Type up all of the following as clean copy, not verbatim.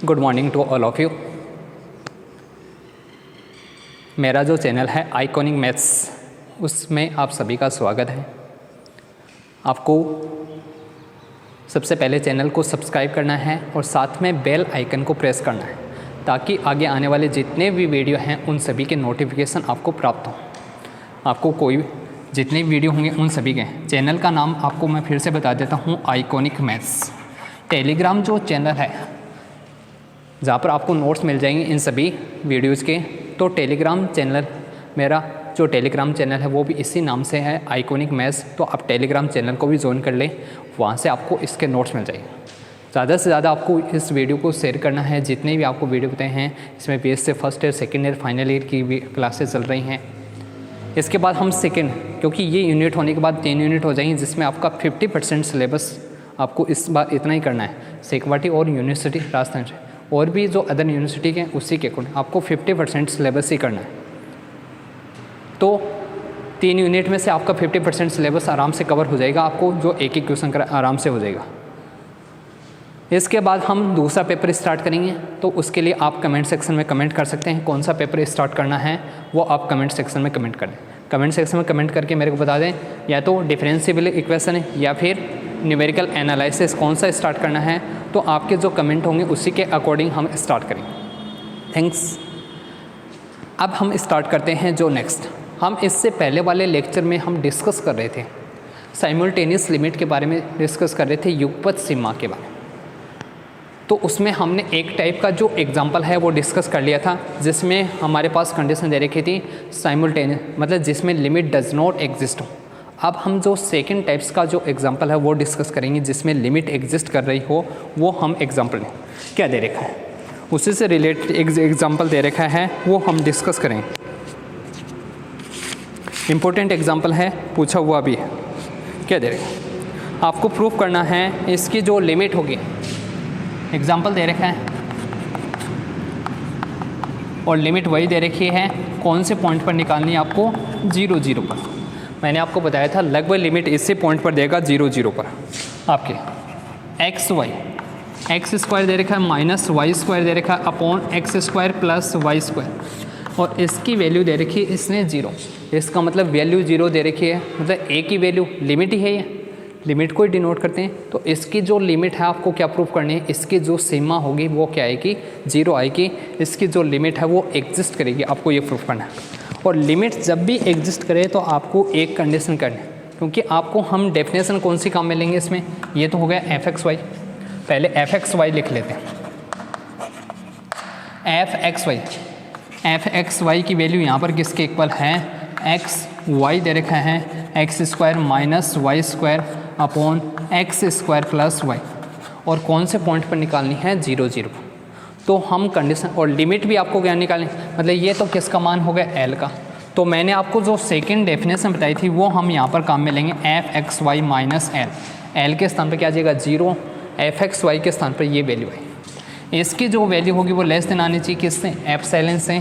Good morning to all of you. मेरा जो channel है आइकॉनिक मैथ्स, उसमें आप सभी का स्वागत है। आपको सबसे पहले चैनल को सब्सक्राइब करना है और साथ में बेल आइकन को प्रेस करना है ताकि आगे आने वाले जितने भी वीडियो हैं उन सभी के नोटिफिकेशन आपको प्राप्त हो। आपको कोई जितने वीडियो होंगे उन सभी के चैनल का नाम आपको मैं फिर से बता देता हूँ, आइकॉनिक मैथ्स। टेलीग्राम जो चैनल है जहाँ पर आपको नोट्स मिल जाएंगे इन सभी वीडियोज़ के, तो टेलीग्राम चैनल मेरा जो टेलीग्राम चैनल है वो भी इसी नाम से है, आइकॉनिक मैथ्स। तो आप टेलीग्राम चैनल को भी ज्वाइन कर लें, वहाँ से आपको इसके नोट्स मिल जाएंगे। ज़्यादा से ज़्यादा आपको इस वीडियो को शेयर करना है। जितने भी आपको वीडियो बताए हैं इसमें बेस से first year, second year, final year की भी क्लासेस चल रही हैं। इसके बाद हम सेकेंड, क्योंकि ये यूनिट होने के बाद 3 यूनिट हो जाएंगे जिसमें आपका 50% सिलेबस आपको इस बार इतना ही करना है। सेकवाटी और यूनिवर्सिटी राजस्थान से और भी जो अदर यूनिवर्सिटी के उसी के अकॉर्डिंग आपको 50% सिलेबस ही करना है। तो 3 यूनिट में से आपका 50% सिलेबस आराम से कवर हो जाएगा, आपको जो एक एक क्वेश्चन कर आराम से हो जाएगा। इसके बाद हम दूसरा पेपर स्टार्ट करेंगे, तो उसके लिए आप कमेंट सेक्शन में कमेंट कर सकते हैं। कौन सा पेपर स्टार्ट करना है वो आप कमेंट सेक्शन में कमेंट करें। कमेंट सेक्शन में कमेंट करके मेरे को बता दें, या तो डिफरेंशिएबल इक्वेशन है या फिर न्यूमेरिकल एनालिसिस कौन सा स्टार्ट करना है। तो आपके जो कमेंट होंगे उसी के अकॉर्डिंग हम स्टार्ट करेंगे। थैंक्स। अब हम स्टार्ट करते हैं जो नेक्स्ट। हम इससे पहले वाले लेक्चर में हम डिस्कस कर रहे थे साइमल्टेनियस लिमिट के बारे में, डिस्कस कर रहे थे युगपत सीमा के बारे में। तो उसमें हमने एक टाइप का जो एग्जांपल है वो डिस्कस कर लिया था, जिसमें हमारे पास कंडीशन दे रखी थी साइमल्टेनियस, मतलब जिसमें लिमिट डज नॉट एग्जिस्ट हो। अब हम जो सेकंड टाइप्स का जो एग्जांपल है वो डिस्कस करेंगे जिसमें लिमिट एग्जिस्ट कर रही हो। वो हम एग्जांपल क्या दे रखा है उसी से रिलेटेड एग्जांपल दे रखा है, वो हम डिस्कस करेंगे। इम्पोर्टेंट एग्जांपल है, पूछा हुआ भी है। क्या दे रखा है, आपको प्रूफ करना है इसकी जो लिमिट होगी। एग्जाम्पल दे रखा है और लिमिट वही दे रखी है, कौन से पॉइंट पर निकालनी है आपको, 0, 0 पर। मैंने आपको बताया था लगभग लिमिट इसी पॉइंट पर देगा 0, 0 पर। आपके एक्स स्क्वायर दे रखा है माइनस वाई स्क्वायर दे रखा है upon x square plus y square, और इसकी वैल्यू दे रखी है इसने 0। इसका मतलब वैल्यू 0 दे रखी है, मतलब ए की वैल्यू लिमिट ही है, ये लिमिट को ही डिनोट करते हैं। तो इसकी जो लिमिट है आपको क्या प्रूफ करनी है, इसकी जो सीमा होगी वो क्या आएगी, 0 आएगी। इसकी जो लिमिट है वो एग्जिस्ट करेगी, आपको ये प्रूफ करना है। और लिमिट जब भी एग्जिस्ट करे तो आपको एक कंडीशन करनी है, क्योंकि आपको हम डेफिनेशन कौन सी काम में लेंगे इसमें, ये तो हो गया fxy। पहले fxy लिख लेते हैं। fxy की वैल्यू यहाँ पर किसके इक्वल है, एक्स वाई दे रखा है x square minus y square upon x square plus y, और कौन से पॉइंट पर निकालनी है, 0, 0। तो हम कंडीशन और लिमिट भी आपको क्या निकालें, मतलब ये तो किसका मान हो गया, एल का। तो मैंने आपको जो सेकंड डेफिनेशन बताई थी वो हम यहाँ पर काम में लेंगे, fxy माइनस एल। एल के स्थान पर क्या आ जाएगा 0, fxy के स्थान पर ये वैल्यू है। इसकी जो वैल्यू होगी वो लेस देन आनी चाहिए किससे, एप्सिलॉन से।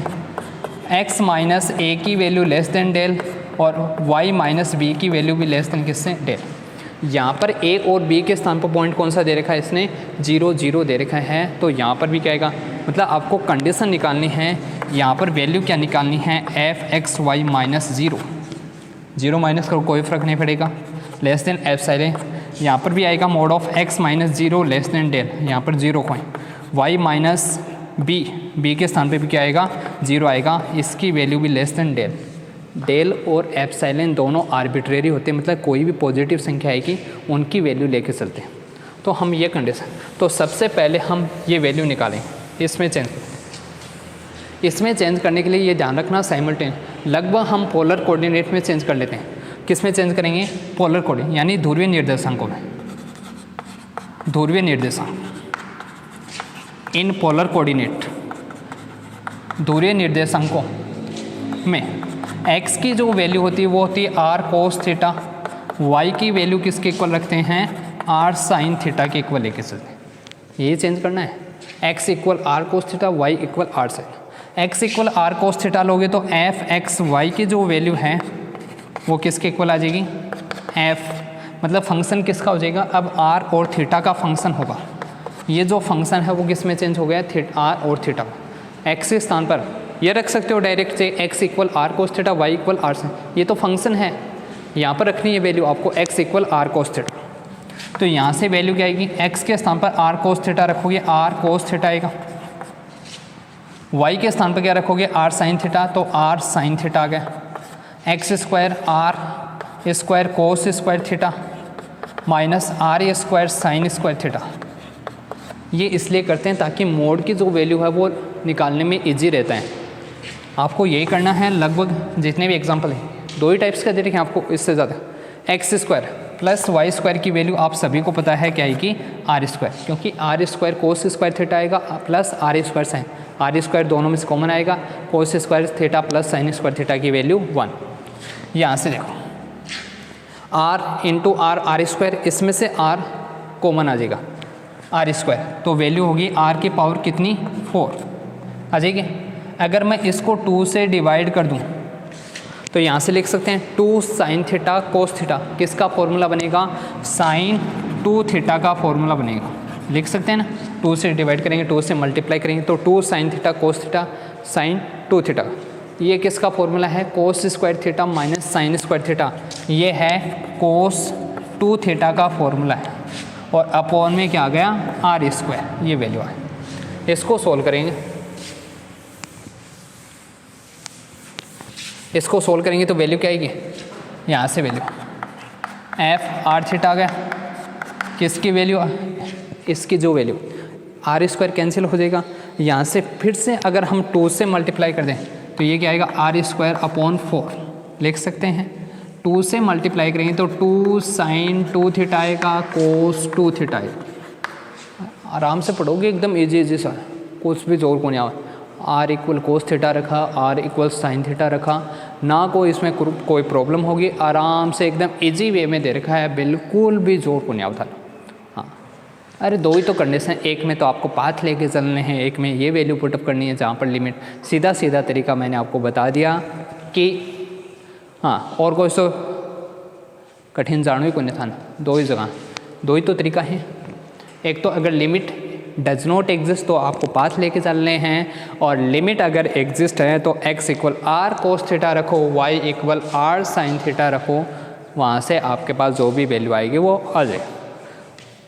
x माइनस ए की वैल्यू लेस देन डेल और y माइनस बी की वैल्यू भी लेस देन किससे, डेल। यहाँ पर a और b के स्थान पर पॉइंट कौन सा दे रखा है, इसने 0, 0 दे रखा है। तो यहाँ पर भी क्या आएगा, मतलब आपको कंडीशन निकालनी है, यहाँ पर वैल्यू क्या निकालनी है, fxy माइनस 0 माइनस करो कोई फ़र्क नहीं पड़ेगा, लेस देन एप्सिलॉन। यहाँ पर भी आएगा mod of x minus 0 less than del, यहाँ पर 0 कोई, y माइनस बी के स्थान पे भी क्या आएगा, 0 आएगा। इसकी वैल्यू भी लेस देन डेल। डेल और एप्सिलॉन दोनों आर्बिट्रेरी होते हैं, मतलब कोई भी पॉजिटिव संख्या आएगी उनकी वैल्यू लेके चलते हैं। तो हम ये कंडीशन, तो सबसे पहले हम ये वैल्यू निकालें, इसमें चेंज करने के लिए ये ध्यान रखना साइमल्टेनियस लगभग हम पोलर कोऑर्डिनेट में चेंज कर लेते हैं। किस में चेंज करेंगे, पोलर कोऑर्डिनेट यानी ध्रुवीय निर्देशांकों में, ध्रुवीय निर्देशांक इन पोलर कोऑर्डिनेट। ध्रुवीय निर्देशांकों में x की जो वैल्यू होती है वो होती है r cos थीटा, y की वैल्यू किसके इक्वल रखते हैं, r sin थीटा के इक्वल लेके चलते हैं। ये चेंज करना है, x equal r cos theta, y equal r sin। x equal r cos theta लोगे तो fxy की जो वैल्यू है वो किसके इक्वल आ जाएगी, f, मतलब फंक्शन किसका हो जाएगा, अब r और थीटा का फंक्शन होगा। ये जो फंक्शन है वो किस में चेंज हो गया, आर और थीटा। एक्स के स्थान पर ये रख सकते हो डायरेक्ट से, x equal r cos theta, y equal r sine. ये तो फंक्शन है, यहाँ पर रखनी है वैल्यू आपको x equal r cos theta. तो यहाँ से वैल्यू क्या आएगी, एक्स के स्थान पर आर कोस थीटा रखोगे, आर कोस थीटा आएगा। वाई के स्थान पर क्या रखोगे, आर साइन थीटा, तो आर साइन थीटा आ गया। X square r square cos square theta minus r square sine square theta. ये इसलिए करते हैं ताकि मोड की जो वैल्यू है वो निकालने में इजी रहता है। आपको यही करना है, लगभग जितने भी एग्जांपल हैं, दो ही टाइप्स का दे रखे हैं आपको, इससे ज़्यादा। X square plus y square की वैल्यू आप सभी को पता है क्या आएगी, आर स्क्वायर, क्योंकि r square cos square theta आएगा plus r square sine, r square दोनों में से कॉमन आएगा, cos square theta plus sine square theta की वैल्यू 1। यहाँ से देखो आर इंटू आर स्क्वायर, इसमें से आर कॉमन आ जाएगा, आर स्क्वायर, तो वैल्यू होगी आर की पावर कितनी, 4 आ जाएगी। अगर मैं इसको 2 से डिवाइड कर दूं तो यहाँ से लिख सकते हैं 2 साइन थीटा कोस थीटा, किसका फॉर्मूला बनेगा, साइन 2 थीटा का फॉर्मूला बनेगा, लिख सकते हैं ना। 2 से डिवाइड करेंगे, 2 से मल्टीप्लाई करेंगे, तो 2 sine theta cos theta sine 2 theta. ये किसका फॉर्मूला है, कोस square theta minus sign square theta, ये है कोस 2 थीटा का फॉर्मूला है, और अपॉन में क्या आ गया, आर स्क्वायर, ये वैल्यू है। इसको सोल्व करेंगे, इसको सोल्व करेंगे तो वैल्यू क्या आएगी, यहाँ से वैल्यू एफ आर थीटा आ गया, किसकी वैल्यू, इसकी जो वैल्यू, आर स्क्वायर कैंसिल हो जाएगा। यहाँ से फिर से अगर हम 2 से मल्टीप्लाई कर दें तो ये क्या आएगा, आर स्क्वायर अपॉन 4 लिख सकते हैं। 2 से मल्टीप्लाई करेंगे तो 2 साइन 2 थीटा आएगा, कोस 2 थीटा आएगा। आराम से पढ़ोगे, एकदम इजी सा, कुछ भी जोर को नहीं आवा। आर इक्वल कोस थीटा रखा, आर इक्वल साइन थीटा रखा, ना कोई इसमें कोई प्रॉब्लम होगी, आराम से एकदम इजी वे में दे रखा है, बिल्कुल भी जोर को नहीं आवता। हाँ, अरे दो ही तो कंडीशन, एक में तो आपको पाथ लेके चलने हैं, एक में ये वैल्यू पुटअप करनी है जहाँ पर लिमिट। सीधा सीधा तरीका मैंने आपको बता दिया कि हाँ, और कोई सो कठिन जानो ही को नहीं था, दो ही जगह, दो ही तो तरीका है। एक तो अगर लिमिट डज नॉट एग्जिस्ट तो आपको पाथ लेके चलने हैं, और लिमिट अगर एग्जिस्ट है तो x equal r cos theta रखो, y equal r sine theta रखो, वहाँ से आपके पास जो भी वैल्यू आएगी वो आ जाए।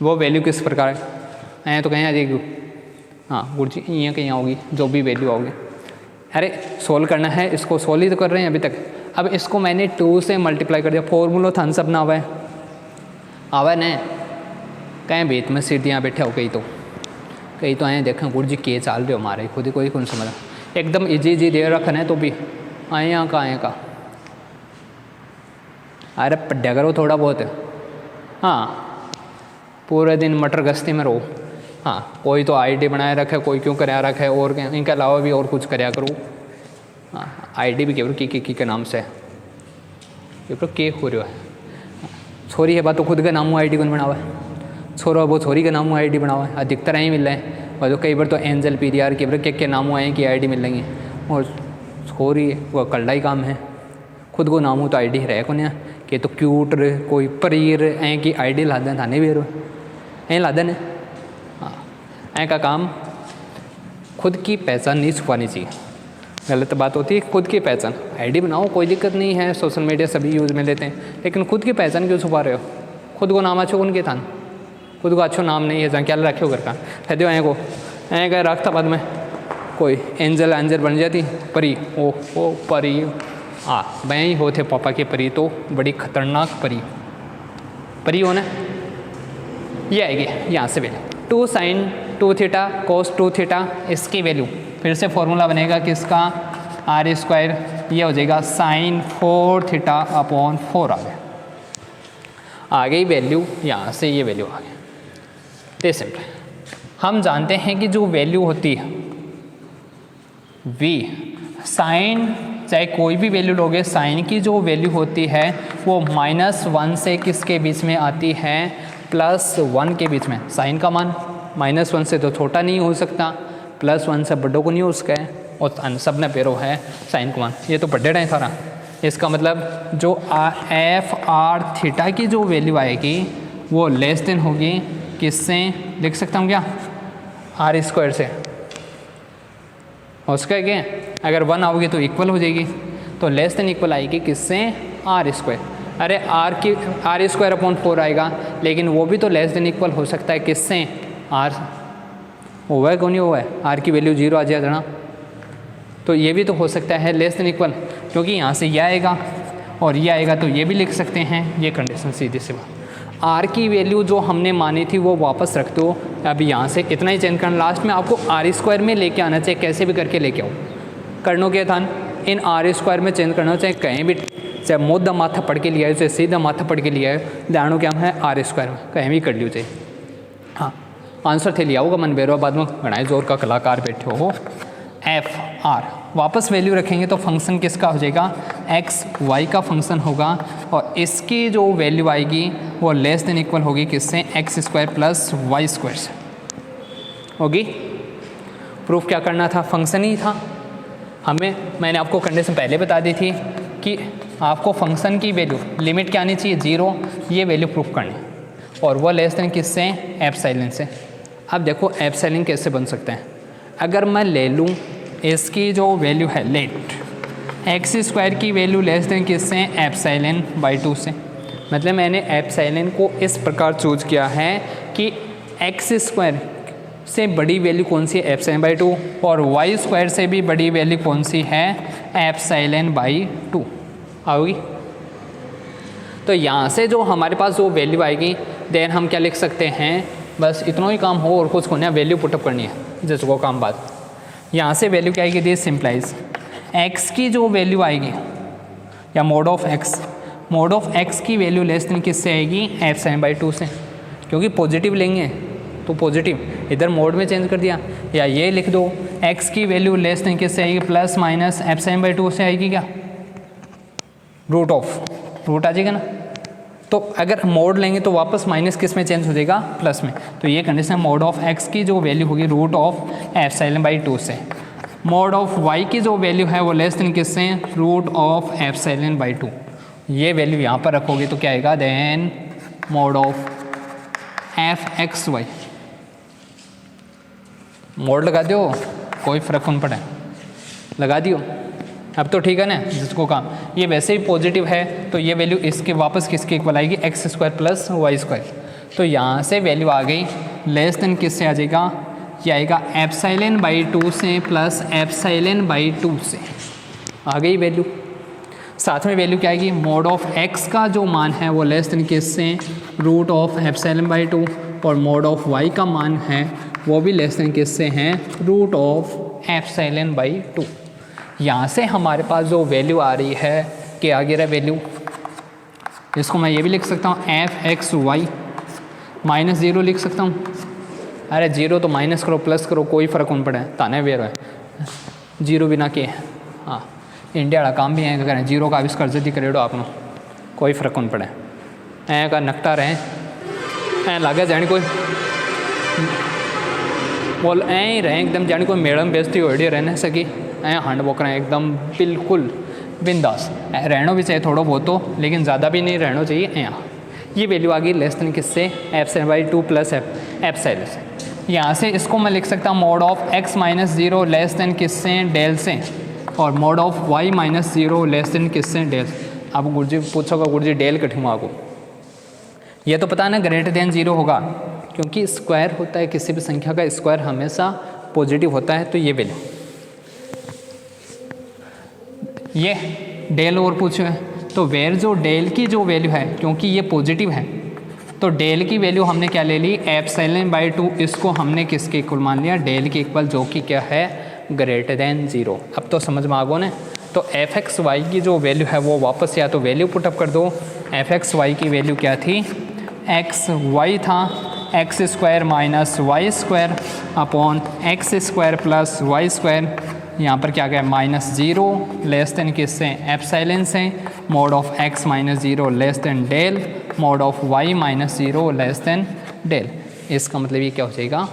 वो वैल्यू किस प्रकार है, तो कहीं आ जाएगी, हाँ गुरु जी यहाँ कहीं होगी जो भी वैल्यू आओगी। अरे सोल्व करना है, इसको सोल्व ही तो कर रहे हैं अभी तक। अब इसको मैंने 2 से मल्टीप्लाई कर दिया, फॉर्मूला था सब ना आवा न कहीं बेत में सीढ़ियाँ बैठे हो, कहीं तो आए देखें गुरु जी के चाल रहे हो हमारे, खुद ही कोई कौन समझा, एकदम इजी दे रखना है तो भी आए यहाँ का अरे पढ़ा करो थोड़ा बहुत। हाँ, पूरे दिन मटर गश्ती में रहो। हाँ, कोई तो आईडी बनाए रखे, कोई क्यों कराया रखा है, और इनके अलावा भी और कुछ कराया करो। हाँ, आईडी भी केवल की के नाम से केवल के हो रहा है। छोरी है बात तो खुद का नाम आईडी कौन बनावा है, छोरा वो छोरी का नाम आईडी बनावा है, अधिकतर ही मिल रहे हैं। और जो कई बार तो एंजल पीरियार के नाम आए कि आईडी मिल रही है, और छोरी वो कल्ला ही काम है, खुद को नाम हो तो आईडी रहे को नहीं कि तो क्यूट कोई परीर ऐ की आईडी ला दें थाने भी ऐ ला दें। हाँ, ऐ का काम खुद की पहचान नहीं छुपानी चाहिए, गलत बात होती है। खुद की पहचान, आईडी बनाओ कोई दिक्कत नहीं है, सोशल मीडिया सभी यूज़ में लेते हैं, लेकिन खुद की पहचान क्यों छुपा रहे हो। खुद को नाम अच्छो उनके थान, खुद को अच्छो नाम नहीं है, जहाँ क्या रखे हो घर का है दो ऐ को ऐ कह रखता बाद में कोई एंजल बन जाती परी, ओ परी। हाँ, मैं ही होते पापा के परी, तो बड़ी खतरनाक परी हो ना। ये आएगी यहाँ से value 2 sine 2 theta cos 2 theta, इसकी वैल्यू फिर से फॉर्मूला बनेगा किसका, आर स्क्वायर, ये हो जाएगा साइन 4 थीटा अपॉन 4 आ गई वैल्यू। यहाँ से ये वैल्यू आ गई। तो सिंपल हम जानते हैं कि जो वैल्यू होती है v साइन, चाहे कोई भी वैल्यू लोगे, साइन की जो वैल्यू होती है वो -1 से किसके बीच में आती है, +1 के बीच में। साइन का मान -1 से तो छोटा नहीं हो सकता, +1 से बड़ों को नहीं हो सका है, और सब ने पेरो है साइन का मान, ये तो बढ़े रहे सारा। इसका मतलब जो एफ आर थीटा की जो वैल्यू आएगी वो लेस देन होगी किससे, लिख सकता हूँ क्या, आर स्क्वायर से हो सका क्या? अगर 1 आओगे तो इक्वल हो जाएगी, तो लेस देन इक्वल आएगी किससे? R square. अरे आर स्क्वायर अपॉन 4 आएगा, लेकिन वो भी तो लेस देन इक्वल हो सकता है किससे? आर। हुआ है कौन नहीं हुआ है? आर की वैल्यू 0 आ जाए ना, तो ये भी तो हो सकता है लेस देन इक्वल, क्योंकि यहाँ से ये आएगा और ये आएगा, तो ये भी लिख सकते हैं। ये कंडीशन सीधी सी बात। आर की वैल्यू जो हमने मानी थी वो वापस रख दो। अब यहाँ से इतना ही चेंज करना, लास्ट में आपको आर स्क्वायर में लेके आना चाहिए, कैसे भी करके लेके आओ। करना क्या था? इन आर स्क्वायर में चेंज करना चाहिए, कहीं भी, चाहे मोदा माथा पढ़ के लिया है, चाहे सीधा माथा पढ़ के लिया है, ध्यान क्या है आर स्क्वायर में कहीं भी कर लियो चाहिए। हाँ, आंसर थे लिया होगा मन बेरो, बाद में गणाए जोर का कलाकार बैठे हो। एफ आर वापस वैल्यू रखेंगे तो फंक्शन किसका हो जाएगा? एक्स वाई का फंक्शन होगा, और इसकी जो वैल्यू आएगी वो लेस देन इक्वल होगी किससे? X square plus y square से होगी। प्रूफ क्या करना था? फंक्शन ही था मैंने आपको कंडीशन पहले बता दी थी कि आपको फंक्शन की वैल्यू लिमिट क्या आनी चाहिए? 0, ये वैल्यू प्रूफ करनी, और वो लेस देन किससे? एप्सिलॉन से। अब देखो एप्सिलॉन कैसे बन सकते हैं। अगर मैं ले लूँ इसकी जो वैल्यू है लेट एक्स स्क्वायर की वैल्यू लेस देन किससे? एप्सिलॉन बाई 2 से। मतलब मैंने एप्सिलॉन को इस प्रकार चूज किया है कि एक्स स्क्वायर से बड़ी वैल्यू कौन सी है? एप्सिलॉन बाई 2, और वाई स्क्वायर से भी बड़ी वैल्यू कौन सी है? एप्सिलॉन बाई 2 आओगी। तो यहाँ से जो हमारे पास जो वैल्यू आएगी, देन हम क्या लिख सकते हैं? बस इतना ही काम हो और कुछ को नहीं, वैल्यू पुटअप करनी है जिसको काम बात। यहाँ से वैल्यू क्या आएगी? दिस सिंप्लाइज एक्स की जो वैल्यू आएगी, या मोड ऑफ एक्स की वैल्यू लेस देन किससे आएगी? एप्सिलॉन बाई 2 से, क्योंकि पॉजिटिव लेंगे तो पॉजिटिव, इधर मोड में चेंज कर दिया। या ये लिख दो एक्स की वैल्यू लेस देन किससे आएगी? प्लस माइनस एप्सिलॉन बाई 2 से आएगी। क्या? रूट आ जाएगा ना। तो अगर मोड लेंगे तो वापस माइनस किस में चेंज हो जाएगा? प्लस में। तो ये कंडीशन मोड ऑफ एक्स की जो वैल्यू होगी रूट ऑफ एप्सिलॉन बाई 2 से। मोड ऑफ वाई की जो वैल्यू है वो लेस देन किससे? Root of epsilon by 2। ये वैल्यू यहाँ पर रखोगे तो क्या आएगा? Then mod of f x y. Mod लगा दो, कोई फ़र्क नहीं पड़ा, लगा दियो। अब तो ठीक है ना, जिसको काम ये वैसे ही पॉजिटिव है तो ये वैल्यू इसके वापस किसके इक्वल आएगी? X square plus y square. तो यहाँ से वैल्यू आ गई लेस देन किससे आ जाएगा? ये आएगा एप्सिलॉन बाई 2 से प्लस एप्सिलॉन बाई 2 से आ गई वैल्यू। साथ में वैल्यू क्या आएगी? मोड ऑफ एक्स का जो मान है वो लेस देन किससे? रूट ऑफ एप्सिलॉन बाई 2, और मोड ऑफ वाई का मान है वो भी लेस देन किससे हैं? Root of epsilon by 2। यहाँ से हमारे पास जो वैल्यू आ रही है कि आगे रहा वैल्यू, इसको मैं ये भी लिख सकता हूँ एफ एक्स वाई माइनस 0 लिख सकता हूँ। अरे 0 तो माइनस करो प्लस करो कोई फ़र्क नहीं पड़ा है, ताने वेर है 0 बिना के। हाँ, इंडिया वाला काम भी है करें, 0 का आविष्कार जल्दी करेडो आपनो, कोई फ़र्क नहीं पड़ा है। का नकटा रहे ऐ लगे जाने कोई बोल ही रहे एकदम जाने कोई मैडम बेचती हो रहने सकी हंड बोक रहे हैं एकदम बिल्कुल बिंदास। रहना भी चाहिए थोड़ा बहुत तो, लेकिन ज़्यादा भी नहीं रहना चाहिए। यहाँ ये वैल्यू आ गई लेस देन किससे? एप्सिलॉन बाई 2 प्लस एप्सिलॉन से। यहाँ से इसको मैं लिख सकता हूँ mod of x minus 0 less than किससे? डेल से, और mod of y minus 0 less than किससे? डेल। अब गुरुजी पूछोगा गुरुजी डेल कठिन आपको, ये तो पता है ना ग्रेटर देन 0 होगा, क्योंकि स्क्वायर होता है किसी भी संख्या का स्क्वायर हमेशा पॉजिटिव होता है। तो ये वैल्यू ये डेल और पूछो है तो वेर जो डेल की जो वैल्यू है क्योंकि ये पॉजिटिव है तो डेल की वैल्यू हमने क्या ले ली? Epsilon by 2। इसको हमने किसके इक्वल मान लिया? डेल के इक्वल, जो कि क्या है? Greater than 0। अब तो समझ में आ गो ना। तो एफ एक्स वाई की जो वैल्यू है वो वापस या तो वैल्यू पुटअप कर दो। एफ एक्स वाई की वैल्यू क्या थी? एक्स वाई था x square minus y square upon x square plus y square. यहाँ पर क्या गया? माइनस 0 लेस देन किससे? एप्सिलॉन से। Mod of x minus 0 less than del, mod of y minus 0 less than del. इसका मतलब ये क्या हो जाएगा?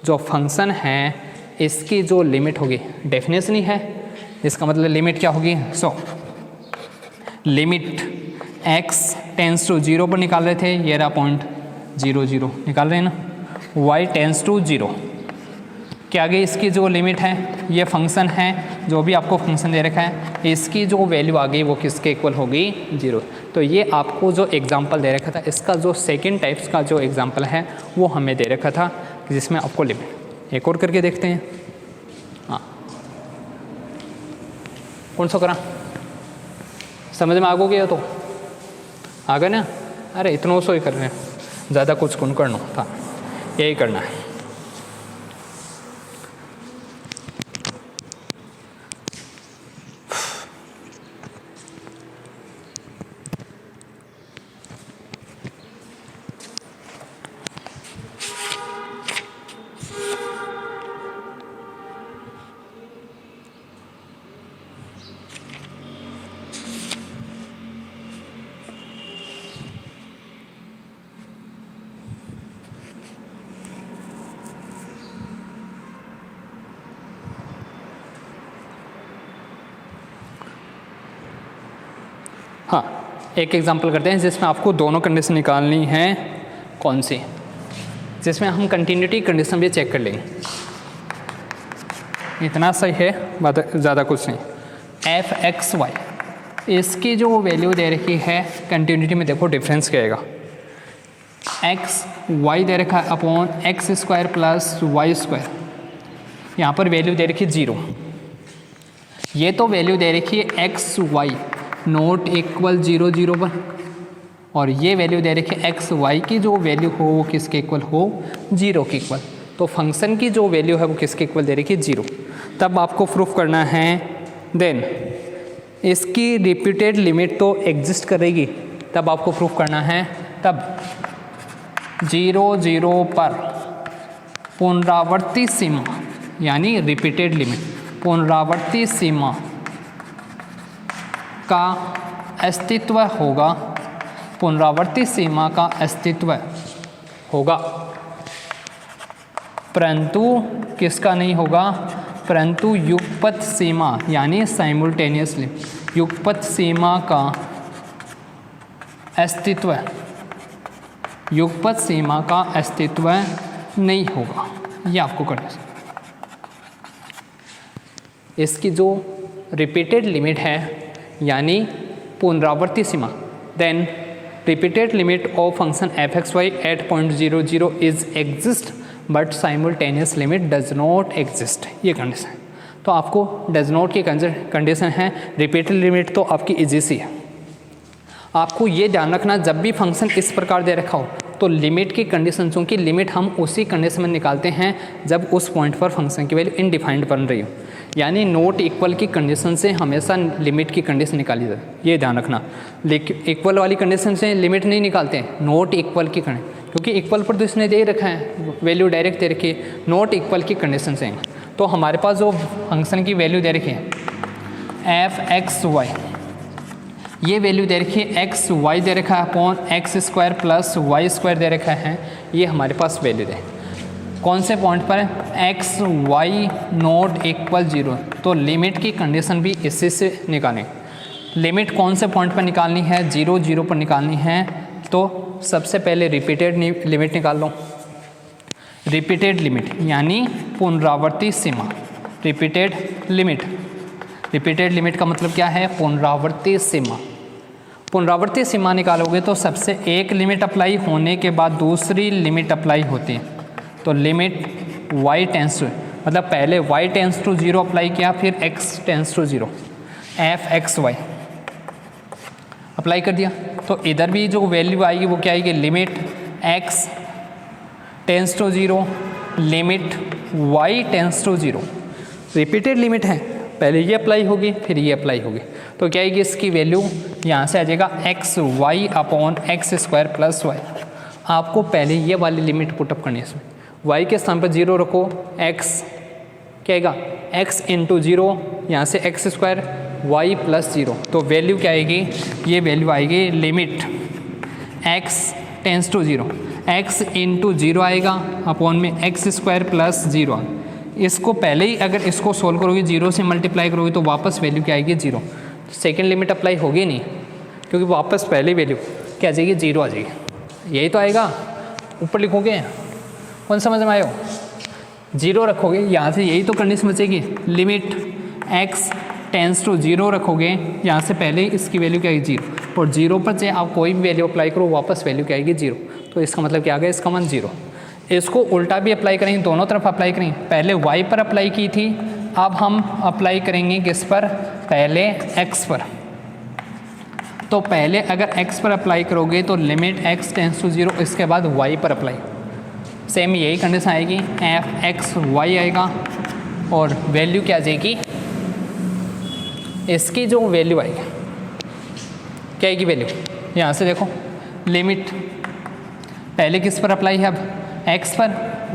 जो फंक्शन है इसकी जो लिमिट होगी, डेफिनेशन ही है, इसका मतलब लिमिट क्या होगी? लिमिट x टेंस टू 0 पर निकाल रहे थे, ये रहा 0.00 निकाल रहे हैं ना। y टेंस टू 0 कि आगे इसकी जो लिमिट है, ये फंक्शन है, जो भी आपको फंक्शन दे रखा है, इसकी जो वैल्यू आ गई वो किसके इक्वल होगी? 0। तो ये आपको जो एग्जांपल दे रखा था, इसका जो सेकंड टाइप्स का जो एग्जांपल है वो हमें दे रखा था, जिसमें आपको लिमिट। एक और करके देखते हैं। हाँ, कौन सा करा? समझ में आ गया? तो आ गए ना? अरे इतना सो ही कर रहे हैं, ज़्यादा कुछ कौन करना था, यही करना है। हाँ, एक एग्जांपल करते हैं जिसमें आपको दोनों कंडीशन निकालनी है। कौन सी? जिसमें हम कंटिन्यूटी कंडीशन भी चेक कर लेंगे। इतना सही है, ज़्यादा कुछ नहीं। f(x, y) इसकी जो वैल्यू दे रखी है कंटिन्यूटी में, देखो डिफरेंस क्या आएगा। x y दे रखा है अपॉन x² प्लस y²। यहाँ पर वैल्यू दे रखी है 0। ये तो वैल्यू दे रखी है x y नॉट इक्वल 0 0 पर, और ये वैल्यू दे रखी है x y की जो वैल्यू हो वो किसके इक्वल हो? 0 के इक्वल। तो फंक्शन की जो वैल्यू है वो किसके इक्वल दे रखी है? 0। तब आपको प्रूफ करना है, देन इसकी रिपीटेड लिमिट तो एग्जिस्ट करेगी, तब आपको प्रूफ करना है। तब 0 0 पर पुनरावर्ती सीमा यानी रिपीटेड लिमिट, पुनरावर्ती सीमा का अस्तित्व होगा, पुनरावर्ती सीमा का अस्तित्व होगा, परंतु किसका नहीं होगा? परंतु युगपत सीमा यानी साइमल्टेनियसली युगपत सीमा का अस्तित्व, युगपत सीमा का अस्तित्व नहीं होगा। ये आपको करना है। इसकी जो रिपीटेड लिमिट है यानी पुनरावर्ती सीमा, then repeated limit of function f(x, y) at point 0 0 is exist but simultaneous limit does not exist. ये कंडीशन है। तो आपको डज नॉट की कंडीशन है, रिपीटेड लिमिट तो आपकी इजी सी है। आपको ये ध्यान रखना, जब भी फंक्शन इस प्रकार दे रखा हो तो लिमिट की कंडीशन, चूँकि लिमिट हम उसी कंडीशन में निकालते हैं जब उस पॉइंट पर फंक्शन की वैल्यू इनडिफाइंड बन रही हो, यानी नॉट इक्वल की कंडीशन से हमेशा लिमिट की कंडीशन निकाली जाए। ये ध्यान रखना, लेकिन इक्वल वाली कंडीशन से लिमिट नहीं निकालते हैं, नॉट इक्वल की कंडीशन, क्योंकि इक्वल पर तो इसने दे रखा है, वैल्यू डायरेक्ट दे रखी है। नॉट इक्वल की कंडीशन से तो हमारे पास जो फंक्शन की वैल्यू दे रखी है f(x, y), ये वैल्यू दे रखी है x y दे रखा है अपॉन x² प्लस y² दे रखा है। ये हमारे पास वैल्यू दे कौन से पॉइंट पर? x y not equal 0। तो लिमिट की कंडीशन भी इसी से निकालें। लिमिट कौन से पॉइंट पर निकालनी है? 0 0 पर निकालनी है। तो सबसे पहले रिपीटेड लिमिट निकाल लो। रिपीटेड लिमिट यानी पुनरावर्ती सीमा, रिपीटेड लिमिट। रिपीटेड लिमिट का मतलब क्या है? पुनरावर्ती सीमा। पुनरावर्ती सीमा निकालोगे तो सबसे एक लिमिट अप्लाई होने के बाद दूसरी लिमिट अप्लाई होती है। तो लिमिट y टेंस टू, मतलब पहले y टेंस टू 0 अप्लाई किया, फिर x tends to 0, f(x, y) apply कर दिया। तो इधर भी जो वैल्यू आएगी वो क्या आएगी? Limit x tends to 0, limit y tends to 0। Repeated limit है, पहले ये अप्लाई होगी फिर ये अप्लाई होगी। तो क्या आएगी? इसकी वैल्यू यहाँ से आ जाएगा x y upon x² plus y। आपको पहले ये वाली लिमिट पुटअप करनी है। इसमें y के स्थान पर 0 रखो, x क्या आएगा? x इंटू 0, यहाँ से x² y प्लस 0। तो वैल्यू क्या आएगी? ये वैल्यू आएगी limit x tends to 0, x into 0 आएगा अपॉन में x² प्लस 0। इसको पहले ही अगर इसको सोल्व करोगे, 0 से मल्टीप्लाई करोगे तो वापस वैल्यू क्या आएगी? 0। सेकेंड लिमिट अप्लाई होगी नहीं, क्योंकि वापस पहले वैल्यू क्या आ जाएगी? 0 आ जाएगी। यही तो आएगा, ऊपर लिखोगे। कौन समझ में आयो? जीरो रखोगे, यहाँ से यही तो कंडीशन बचेगी, limit x tends to zero रखोगे, यहाँ से पहले इसकी वैल्यू क्या आएगी जीरो, और जीरो पर चाहे आप कोई भी वैल्यू अप्लाई करो वापस वैल्यू क्या आएगी जीरो, तो इसका मतलब क्या आ गया, इसका मान जीरो। इसको उल्टा भी अप्लाई करेंगे, दोनों तरफ अप्लाई करेंगे, पहले y पर अप्लाई की थी, अब हम अप्लाई करेंगे किस पर, पहले x पर। तो पहले अगर x पर अप्लाई करोगे तो limit x tends to zero, इसके बाद y पर अप्लाई, सेम यही कंडीशन आएगी, एफ एक्स वाई आएगा, और वैल्यू क्या आ जाएगी, इसकी जो वैल्यू आएगी, क्या आएगी वैल्यू, यहाँ से देखो लिमिट पहले किस पर अप्लाई है, अब x पर,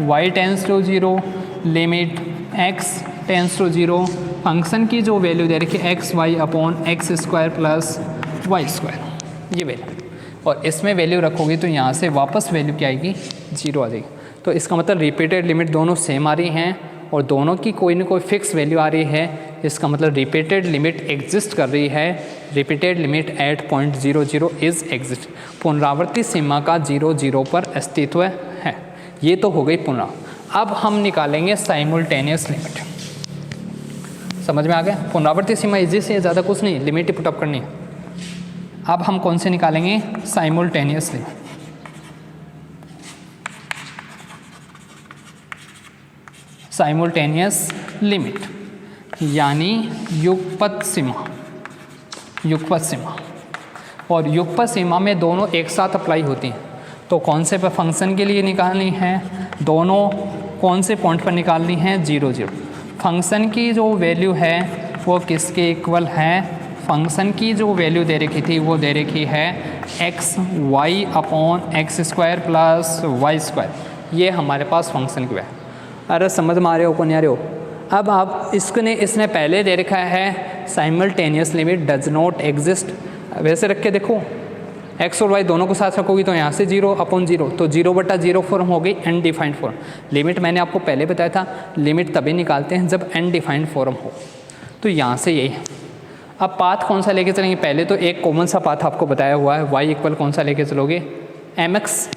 y tends to zero, limit x tends to zero, function की जो वैल्यू दे रखी है x y upon x square plus y square, ये वैल्यू, और इसमें वैल्यू रखोगे तो यहाँ से वापस वैल्यू क्या आएगी, जीरो आ जाएगी। तो इसका मतलब रिपीटेड लिमिट दोनों सेम आ रही हैं और दोनों की कोई ना कोई फिक्स वैल्यू आ रही है, इसका मतलब रिपीटेड लिमिट एग्जिस्ट कर रही है, repeated limit at point zero zero is exist, पुनरावर्ती सीमा का जीरो जीरो पर अस्तित्व है। ये तो हो गई पुनरावृत्ति। अब हम निकालेंगे साइमल्टेनियस लिमिट, समझ में आ गया, पुनरावर्ती सीमा इजी से ज़्यादा कुछ नहीं, लिमिट ही पुटअप करनी है। अब हम कौन से निकालेंगे, साइमल्टेनियस लिमिट। साइमल्टेनियस लिमिट यानी युगपत सीमा, युगपत सीमा, और युगपत सीमा में दोनों एक साथ अप्लाई होती हैं। तो कौन से पर फंक्शन के लिए निकालनी है, दोनों कौन से पॉइंट पर निकालनी है, जीरो जीरो। फंक्शन की जो वैल्यू है वो किसके इक्वल है, फंक्शन की जो वैल्यू दे रखी थी वो दे रखी है x y upon x square plus y square, ये हमारे पास फंक्शन की वैल्यू। अरे समझ में आ रहे हो को नहीं आ रहे हो। अब आप इसने पहले दे रखा है simultaneous limit does not exist, वैसे रख के देखो, एक्स और वाई दोनों को साथ रखोगी तो यहाँ से जीरो अपॉन जीरो, तो जीरो बटा जीरो फॉर्म हो गई अनडिफाइंड फॉर्म। लिमिट मैंने आपको पहले बताया था, लिमिट तभी निकालते हैं जब अनडिफाइंड फॉर्म हो, तो यहाँ से यही है। अब पाथ कौन सा लेके चलेंगे, पहले तो एक कॉमन सा पाथ आपको बताया हुआ है, y इक्वल कौन सा लेके चलोगे, mx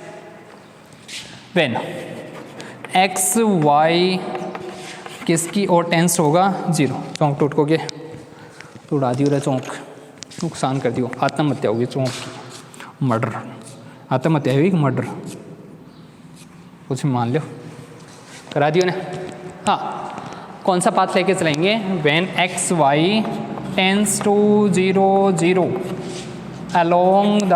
व्हेन एक्स वाई किसकी और टेंस होगा जीरो। चौंक टूटोगे तो उड़ा दियो रे चौंक, नुकसान कर दियो, आत्महत्या होगी चौंक की, मर्डर, आत्महत्या हुई मर्डर, कुछ मान लो, करा दियो ने। हाँ, कौन सा पाथ लेके चलेंगे, when x y tends to zero zero along the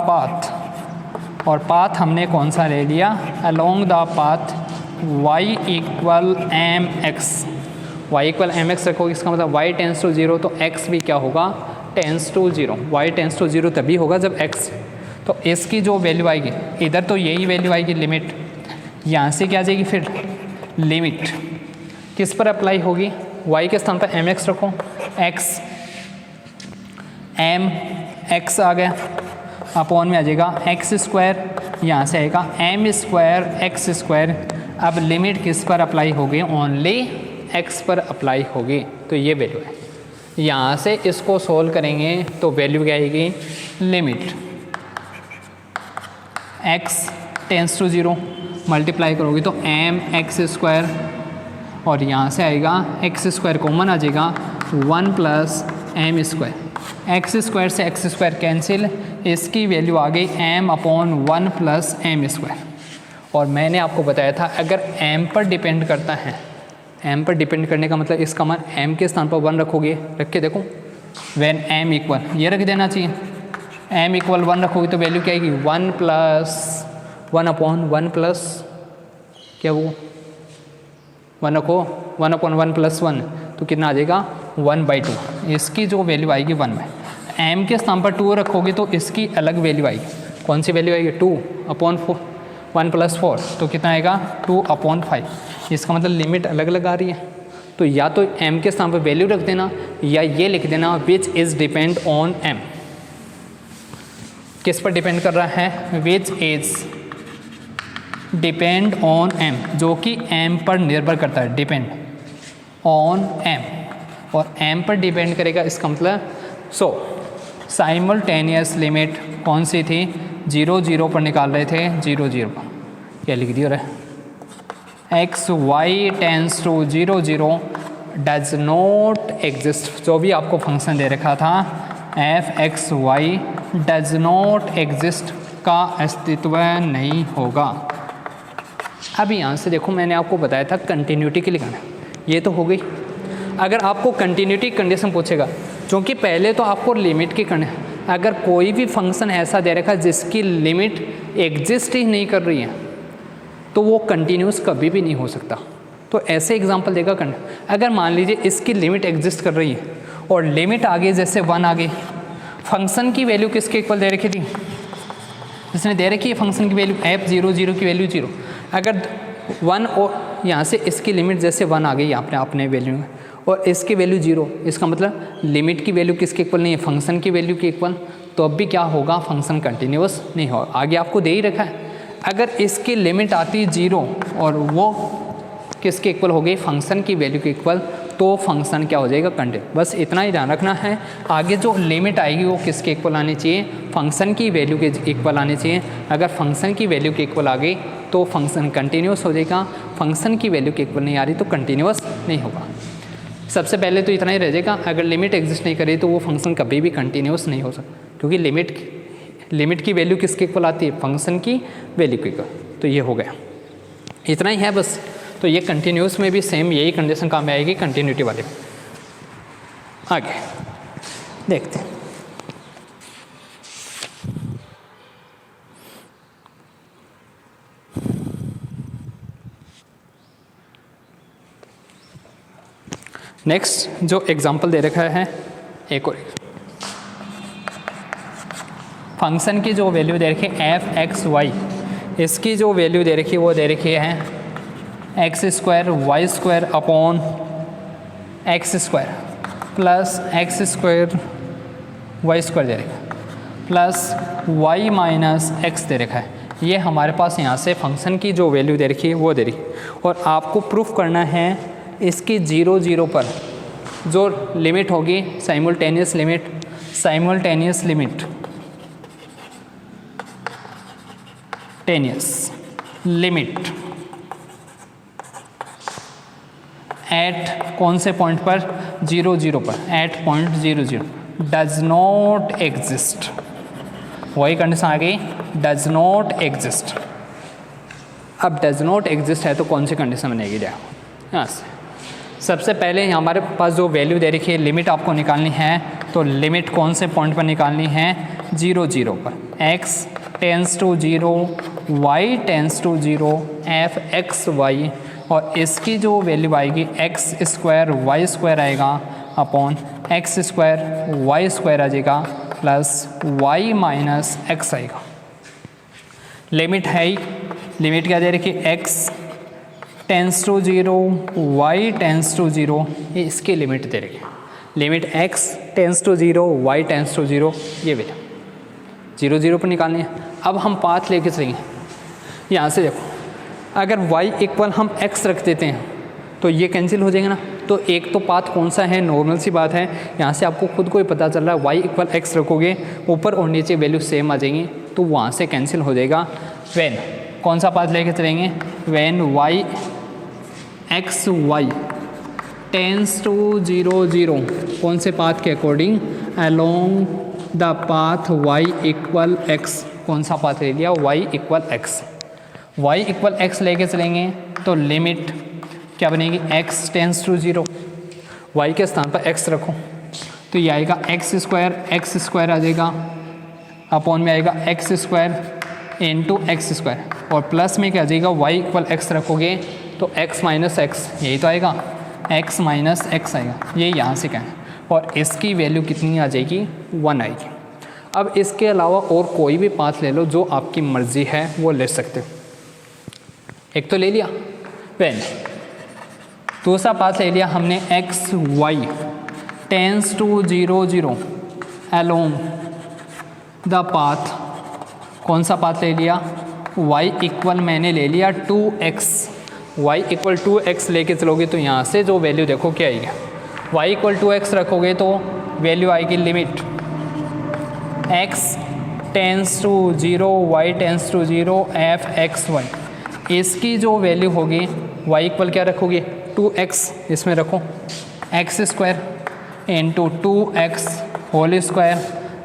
path, और पाथ हमने कौन सा ले लिया, along the path y equal m x, y equal m x रखोगे, इसका मतलब y टेंस टू जीरो तो x भी क्या होगा, tends to zero. y tends to zero तभी होगा जब x, तो इसकी जो वैल्यू आएगी इधर तो यही वैल्यू आएगी लिमिट, यहाँ से क्या आ जाएगी फिर लिमिट किस पर अप्लाई होगी, y के स्थान पर एम एक्स रखो, x एम एक्स आ गया, अपॉन में आ जाएगा एक्स स्क्वायर, यहाँ से आएगा एम स्क्वायर एक्स स्क्वायर। अब लिमिट किस पर अप्लाई होगी, ओनली एक्स पर अप्लाई होगी, तो ये वैल्यू है। यहाँ से इसको सोल्व करेंगे तो वैल्यू क्या आएगी, limit x tends to zero, multiply करोगे तो एम एक्स स्क्वायर, और यहाँ से आएगा एक्स स्क्वायर कॉमन आ जाएगा, one plus M square, x square से एक्स स्क्वायर कैंसिल, इसकी वैल्यू आ गई M upon one plus M square. और मैंने आपको बताया था अगर m पर डिपेंड करता है, m पर डिपेंड करने का मतलब इसका मान m के स्थान पर 1 रखोगे, रख के देखो, व्हेन m इक्वल, ये रख देना चाहिए, m इक्वल 1 रखोगे तो वैल्यू क्या आएगी, 1 प्लस 1 अपॉन 1 प्लस क्या वो 1 रखो, 1 अपॉन 1 प्लस 1 तो कितना आ जाएगा 1/2, इसकी जो वैल्यू आएगी 1 में। m के स्थान पर 2 रखोगे तो इसकी अलग वैल्यू आएगी, कौन सी वैल्यू आएगी, 2 अपॉन 4, 1 प्लस 4 तो कितना आएगा 2 अपॉन 5, इसका मतलब लिमिट अलग अलग आ रही है। तो या तो m के स्थान पर वैल्यू रख देना या ये लिख देना which is depend on m, किस पर डिपेंड कर रहा है, which is depend on m, जो कि m पर निर्भर करता है, डिपेंड ऑन m, और m पर डिपेंड करेगा, इसका मतलब सो साइमल्टेनियस लिमिट कौन सी थी, जीरो जीरो पर निकाल रहे थे, जीरो जीरो पर, क्या लिख दिया रहे, x y tends to 0 0 does not exist. जो भी आपको फंक्शन दे रखा था f x y does not exist का अस्तित्व नहीं होगा। अब यहाँ से देखो मैंने आपको बताया था कंटिन्यूटी के लिए करना, ये तो हो गई। अगर आपको कंटिन्यूटी कंडीशन पूछेगा, क्योंकि पहले तो आपको लिमिट की करना है, अगर कोई भी फंक्शन ऐसा दे रखा है जिसकी लिमिट एग्जिस्ट ही नहीं कर रही है तो वो कंटिन्यूस कभी भी नहीं हो सकता। तो ऐसे एग्जांपल देगा करना, अगर मान लीजिए इसकी लिमिट एग्जिस्ट कर रही है और लिमिट आगे जैसे 1 आ गई, फंक्शन की वैल्यू किसके इक्वल दे रखी थी, इसने दे रखी है फंक्शन की वैल्यू f 0 0 की वैल्यू 0, अगर 1 और यहाँ से इसकी लिमिट जैसे 1 आ गई अपने वैल्यू में और इसकी वैल्यू 0, इसका मतलब लिमिट की वैल्यू किसके इक्वल नहीं है, फंक्शन की वैल्यू के इक्वल, तो अब भी क्या होगा, फंक्शन कंटिन्यूस नहीं होगा। आगे आपको दे ही रखा है, अगर इसकी लिमिट आती है 0 और वो किसके इक्वल हो गई, फंक्शन की वैल्यू के इक्वल, तो फंक्शन क्या हो जाएगा, कंटिन्यूस। बस इतना ही ध्यान रखना है, आगे जो लिमिट आएगी वो किसके इक्वल आनी चाहिए, फंक्शन की वैल्यू के इक्वल आनी चाहिए। अगर फंक्शन की वैल्यू के इक्वल आ गई तो फंक्शन कंटिन्यूस हो जाएगा, फंक्शन की वैल्यू के इक्वल नहीं आ रही तो कंटिन्यूस नहीं होगा। सबसे पहले तो इतना ही रह जाएगा, अगर लिमिट एग्जिस्ट नहीं करी तो वो फंक्शन कभी भी कंटिन्यूस नहीं हो सकता, क्योंकि लिमिट की वैल्यू किसके इक्वल आती है, फंक्शन की वैल्यू के इक्वल। तो ये हो गया, इतना ही है बस। तो ये कंटिन्यूस में भी सेम यही कंडीशन काम में आएगी कंटिन्यूटी वाले। आगे देखते हैं, नेक्स्ट जो एग्जांपल दे रखा है, एक और फंक्शन की जो वैल्यू दे रखी है एफ एक्स वाई, इसकी जो वैल्यू दे रखी है वो दे रखी है x square y square upon x square plus x square y square दे रखा है प्लस वाई माइनस एक्स दे रखा है। ये हमारे पास यहाँ से फंक्शन की जो वैल्यू दे रखी है वो दे रखी है, और आपको प्रूफ करना है इसकी 0 0 पर जो लिमिट होगी साइमल्टेनियस लिमिट एट कौन से पॉइंट पर, 0 0 पर, at point 0 0 does not exist, वही कंडीशन आ गई, डज नॉट एग्जिस्ट। अब डज नॉट एग्जिस्ट है तो कौन सी कंडीशन बनेगी, देखो यहाँ से सबसे पहले हमारे पास जो वैल्यू दे रखी है, लिमिट आपको निकालनी है, तो लिमिट कौन से पॉइंट पर निकालनी है, 0 0 पर, x tends to 0 y tends to 0 f x y, और इसकी जो वैल्यू आएगी एक्स स्क्वायर वाई स्क्वायर आएगा upon x square y square आ जाएगा प्लस वाई माइनस एक्स आएगा। लिमिट है ही, लिमिट क्या दे रखी है, x tends to 0 y tends to 0, ये इसकी लिमिट दे रखी है, limit x tends to 0 y tends to 0, ये वैल्यू 0 0 पर निकालनी है। अब हम पाथ लेके चलेंगे, यहाँ से देखो अगर y इक्वल हम x रख देते हैं तो ये कैंसिल हो जाएगा ना, तो एक तो पाथ कौन सा है, नॉर्मल सी बात है, यहाँ से आपको खुद को ही पता चल रहा है y इक्वल x रखोगे ऊपर और नीचे वैल्यू सेम आ जाएंगी, तो वहाँ से कैंसिल हो जाएगा। वैन कौन सा पाथ लेके चलेंगे, when y x y tends to 0 0, कौन से पाथ के according, along the path y equal x, कौन सा पाथ ले लिया, y equal x, y equal x लेके चलेंगे तो लिमिट क्या बनेगी, x टेंस टू 0, y के स्थान पर x रखो तो ये आएगा एक्स स्क्वायर आ जाएगा, अपॉन में आएगा x square into x square, और प्लस में क्या आ जाएगा, y इक्वल x रखोगे तो x माइनस एक्स, यही तो आएगा, x माइनस एक्स आएगा, ये यहाँ से क्या है, और इसकी वैल्यू कितनी आ जाएगी, 1 आएगी। अब इसके अलावा और कोई भी पाथ ले लो जो आपकी मर्ज़ी है वो ले सकते हो, एक तो ले लिया वैन, दूसरा पाथ ले लिया हमने x y tends to 0 0 along the path, कौन सा पाथ ले लिया, y इक्वल मैंने ले लिया 2x, y इक्वल 2x लेके चलोगे तो यहाँ से जो वैल्यू देखो क्या आएगी, y इक्वल 2x रखोगे तो वैल्यू आएगी limit x tends to 0 y tends to 0 f x y, इसकी जो वैल्यू होगी y इक्वल क्या रखोगे 2x, इसमें रखो x square into 2x whole square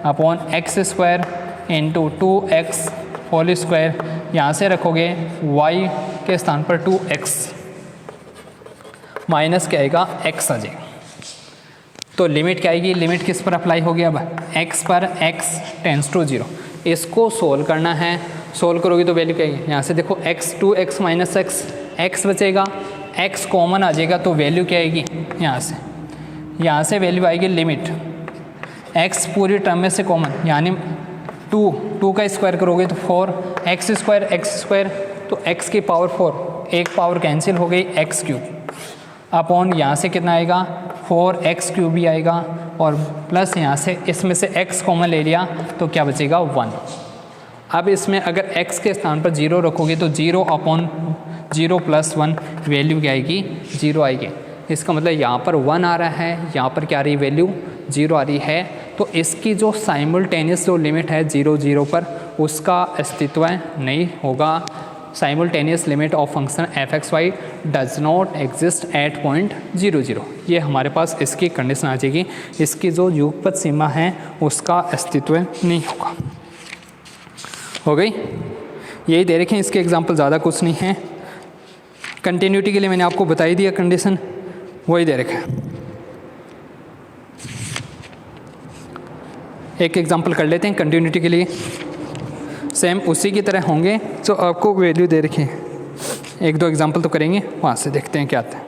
upon x square into 2x whole square, यहाँ से रखोगे y के स्थान पर 2x माइनस क्या आएगा x आ जाएगा। तो लिमिट क्या आएगी, लिमिट किस पर अप्लाई होगी अब x पर, x टेंस टू 0। इसको सोल्व करना है, सोल्व करोगे तो वैल्यू क्या आएगी, यहाँ से देखो x 2x माइनस x बचेगा, x कॉमन आ जाएगा तो वैल्यू क्या आएगी, यहाँ से वैल्यू आएगी लिमिट x पूरी टर्म में से कॉमन, यानी 2 का स्क्वायर करोगे तो 4 एक्स स्क्वायर तो x की पावर 4, एक पावर कैंसिल हो गई x क्यूब अपॉन यहाँ से कितना आएगा 4x क्यूब भी आएगा और प्लस यहाँ से इसमें से x कॉमन ले लिया तो क्या बचेगा 1। अब इसमें अगर x के स्थान पर 0 रखोगे तो 0 अपॉन 0 प्लस 1 वैल्यू क्या आएगी 0 आएगी। इसका मतलब यहाँ पर 1 आ रहा है, यहाँ पर क्या आ रही वैल्यू 0 आ रही है। तो इसकी जो साइमल्टेनियस जो लिमिट है 0 0 पर उसका अस्तित्व नहीं होगा। Simultaneous limit of function f(x,y) does not exist at point 0 0। ये हमारे पास इसकी कंडीशन आ जाएगी, इसकी जो युगपत सीमा है उसका अस्तित्व नहीं होगा। हो गई, यही दे रखें, इसके एग्जांपल ज़्यादा कुछ नहीं है। कंटिन्यूटी के लिए मैंने आपको बता ही दिया कंडीशन, वही दे रखा है। एक एग्जांपल कर लेते हैं कंटिन्यूटी के लिए, सेम उसी की तरह होंगे जो आपको वैल्यू दे रखी है। एक दो एग्जांपल तो करेंगे, वहाँ से देखते हैं क्या आता है।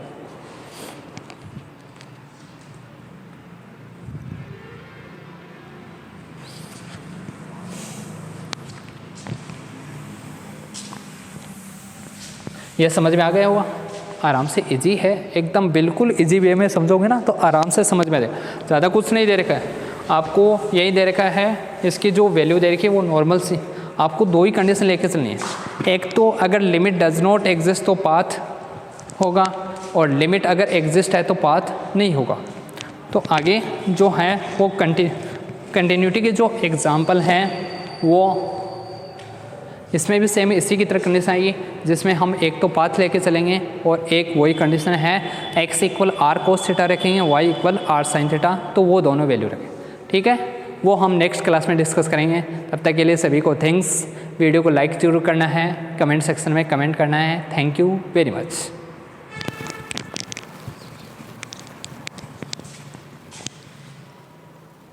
यह समझ में आ गया होगा, आराम से इजी है एकदम, बिल्कुल इजी वे में समझोगे ना तो आराम से समझ में आ जाएगा। ज़्यादा कुछ नहीं दे रखा है आपको, यही दे रखा है। इसकी जो वैल्यू दे रखी है वो नॉर्मल सी, आपको दो ही कंडीशन लेके चलनी है। एक तो अगर लिमिट डज नॉट एग्जिस्ट तो पाथ होगा, और लिमिट अगर एग्जिस्ट है तो पाथ नहीं होगा। तो आगे जो है वो कंटिन्यूटी के जो एग्जाम्पल हैं वो इसमें भी सेम इसी की तरह कंडीशन आएगी, जिसमें हम एक तो पाथ लेके चलेंगे और एक वही कंडीशन है x equal r cos theta रखेंगे, y equal r sine theta, तो वो दोनों वैल्यू रखें। ठीक है, वो हम नेक्स्ट क्लास में डिस्कस करेंगे। तब तक के लिए सभी को थैंक्स। वीडियो को लाइक जरूर करना है, कमेंट सेक्शन में कमेंट करना है। Thank you very much.